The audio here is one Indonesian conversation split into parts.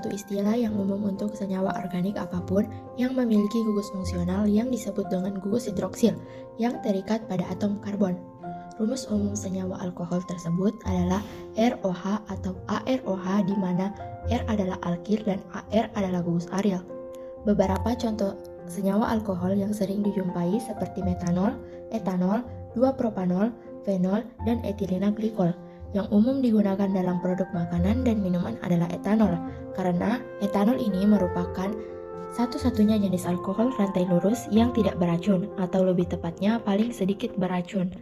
suatu istilah yang umum untuk senyawa organik apapun yang memiliki gugus fungsional yang disebut dengan gugus hidroksil yang terikat pada atom karbon. Rumus umum senyawa alkohol tersebut adalah ROH atau AROH, di mana R adalah alkil dan AR adalah gugus aryl. Beberapa contoh senyawa alkohol yang sering dijumpai seperti metanol, etanol, 2-propanol, fenol, dan etilena glikol. Yang umum digunakan dalam produk makanan dan minuman adalah etanol, karena etanol ini merupakan satu-satunya jenis alkohol rantai lurus yang tidak beracun, atau lebih tepatnya paling sedikit beracun.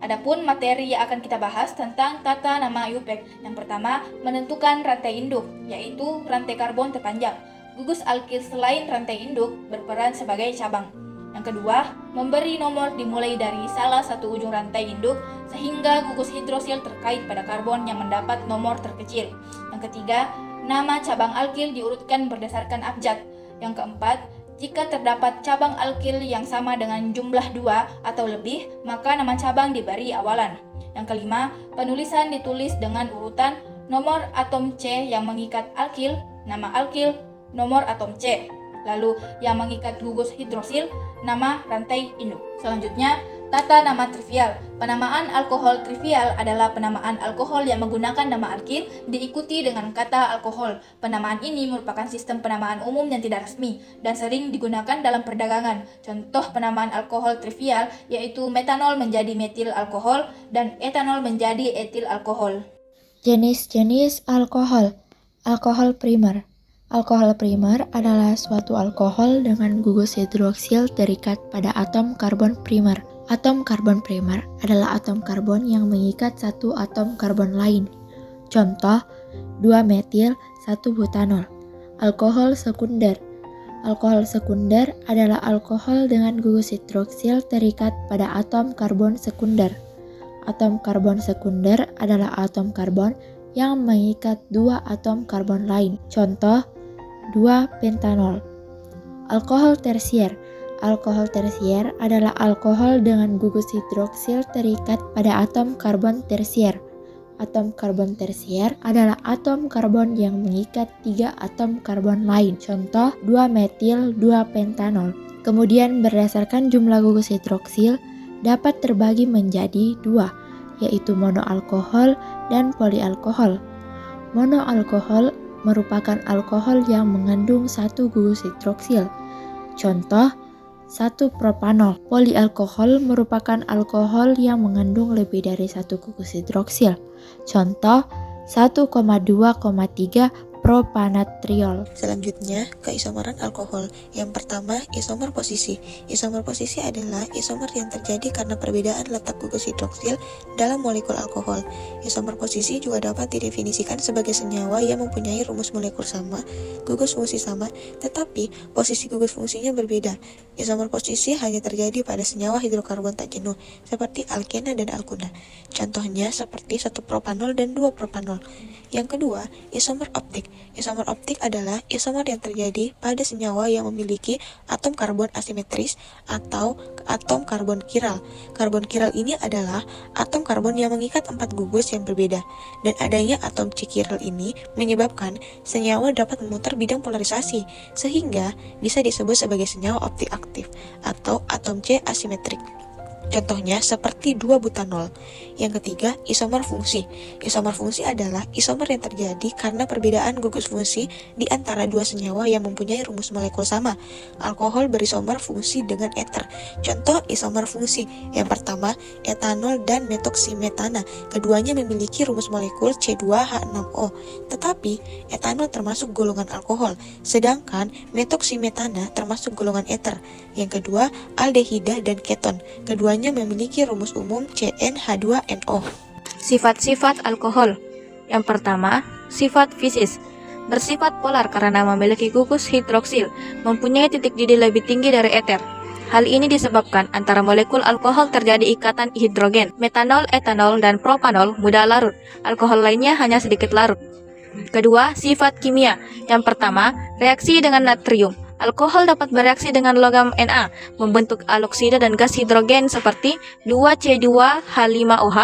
Adapun materi yang akan kita bahas tentang tata nama IUPAC. Yang pertama, menentukan rantai induk, yaitu rantai karbon terpanjang. Gugus alkil selain rantai induk berperan sebagai cabang. Yang kedua, memberi nomor dimulai dari salah satu ujung rantai induk sehingga gugus hidrosil terkait pada karbon yang mendapat nomor terkecil. Yang ketiga, nama cabang alkil diurutkan berdasarkan abjad. Yang keempat, jika terdapat cabang alkil yang sama dengan jumlah 2 atau lebih, maka nama cabang diberi awalan. Yang kelima, penulisan ditulis dengan urutan nomor atom C yang mengikat alkil, nama alkil, nomor atom C. Lalu yang mengikat gugus hidrosil, nama rantai induk. Selanjutnya, tata nama trivial. Penamaan alkohol trivial adalah penamaan alkohol yang menggunakan nama alkil diikuti dengan kata alkohol. Penamaan ini merupakan sistem penamaan umum yang tidak resmi dan sering digunakan dalam perdagangan. Contoh penamaan alkohol trivial yaitu metanol menjadi metil alkohol dan etanol menjadi etil alkohol. Jenis-jenis alkohol. Alkohol primer. Alkohol primer adalah suatu alkohol dengan gugus hidroksil terikat pada atom karbon primer. Atom karbon primer adalah atom karbon yang mengikat satu atom karbon lain. Contoh, 2-metil 1-butanol. Alkohol sekunder. Alkohol sekunder adalah alkohol dengan gugus hidroksil terikat pada atom karbon sekunder. Atom karbon sekunder adalah atom karbon yang mengikat 2 atom karbon lain. Contoh, 2-pentanol. Alkohol tersier. Alkohol tersier adalah alkohol dengan gugus hidroksil terikat pada atom karbon tersier. Atom karbon tersier adalah atom karbon yang mengikat 3 atom karbon lain. Contoh, 2-metil 2-pentanol. Kemudian berdasarkan jumlah gugus hidroksil dapat terbagi menjadi 2, yaitu monoalkohol dan polialkohol. Monoalkohol merupakan alkohol yang mengandung satu gugus hidroksil. Contoh, 1-propanol. Polialkohol merupakan alkohol yang mengandung lebih dari satu gugus hidroksil. Contoh, 1,2,3 propanatriol. Selanjutnya, keisomeran alkohol. Yang pertama, isomer posisi. Isomer posisi adalah isomer yang terjadi karena perbedaan letak gugus hidroksil dalam molekul alkohol. Isomer posisi juga dapat didefinisikan sebagai senyawa yang mempunyai rumus molekul sama, gugus fungsi sama, tetapi posisi gugus fungsinya berbeda. Isomer posisi hanya terjadi pada senyawa hidrokarbon tak jenuh, seperti alkena dan alkuna. Contohnya seperti 1-propanol dan 2-propanol. Yang kedua, isomer optik. Isomer optik adalah isomer yang terjadi pada senyawa yang memiliki atom karbon asimetris atau atom karbon kiral. Karbon kiral ini adalah atom karbon yang mengikat 4 gugus yang berbeda, dan adanya atom C kiral ini menyebabkan senyawa dapat memutar bidang polarisasi, sehingga bisa disebut sebagai senyawa optik aktif atau atom C asimetrik. Contohnya seperti 2-butanol. Yang ketiga, isomer fungsi. Isomer fungsi adalah isomer yang terjadi karena perbedaan gugus fungsi di antara dua senyawa yang mempunyai rumus molekul sama. Alkohol berisomer fungsi dengan eter. Contoh isomer fungsi. Yang pertama, etanol dan metoksimetana. Keduanya memiliki rumus molekul C2H6O. Tetapi, etanol termasuk golongan alkohol, sedangkan metoksimetana termasuk golongan eter. Yang kedua, aldehida dan keton. Keduanya memiliki rumus umum CnH2nO. Sifat-sifat alkohol. Yang pertama, sifat fisis. Bersifat polar karena memiliki gugus hidroksil, mempunyai titik didih lebih tinggi dari eter. Hal ini disebabkan antara molekul alkohol terjadi ikatan hidrogen. Metanol, etanol, dan propanol mudah larut. Alkohol lainnya hanya sedikit larut. Kedua, sifat kimia. Yang pertama, reaksi dengan natrium. Alkohol dapat bereaksi dengan logam Na, membentuk aloksida dan gas hidrogen seperti 2C2H5OH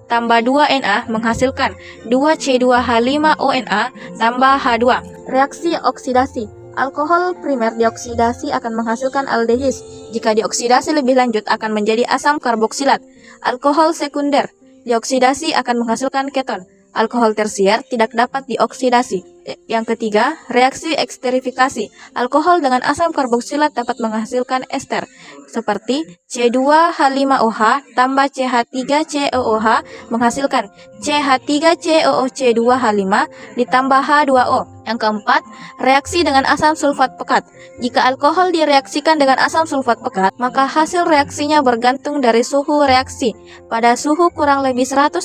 tambah 2Na menghasilkan 2C2H5ONa tambah H2. Reaksi oksidasi. Alkohol primer dioksidasi akan menghasilkan aldehis. Jika dioksidasi lebih lanjut akan menjadi asam karboksilat. Alkohol sekunder dioksidasi akan menghasilkan keton. Alkohol tersier tidak dapat dioksidasi. Yang ketiga, reaksi eksterifikasi. Alkohol dengan asam karboksilat dapat menghasilkan ester seperti C2H5OH tambah CH3COOH menghasilkan CH3COOC2H5 ditambah H2O. Yang keempat, reaksi dengan asam sulfat pekat. Jika alkohol direaksikan dengan asam sulfat pekat, maka hasil reaksinya bergantung dari suhu reaksi. Pada suhu kurang lebih 180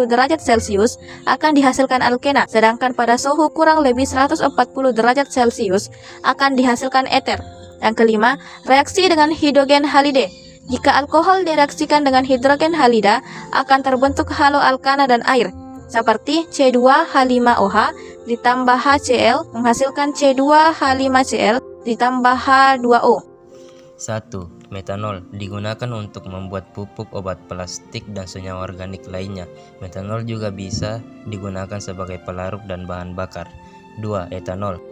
derajat Celcius akan dihasilkan alkena, sedangkan pada suhu kurang lebih 140 derajat Celcius akan dihasilkan eter. Yang kelima, reaksi dengan hidrogen halide. Jika alkohol direaksikan dengan hidrogen halida, akan terbentuk halo alkana dan air, seperti C2H5OH ditambah HCl menghasilkan C2H5Cl ditambah H2O. 1. Metanol digunakan untuk membuat pupuk, obat plastik, dan senyawa organik lainnya. Metanol juga bisa digunakan sebagai pelarut dan bahan bakar. 2. Etanol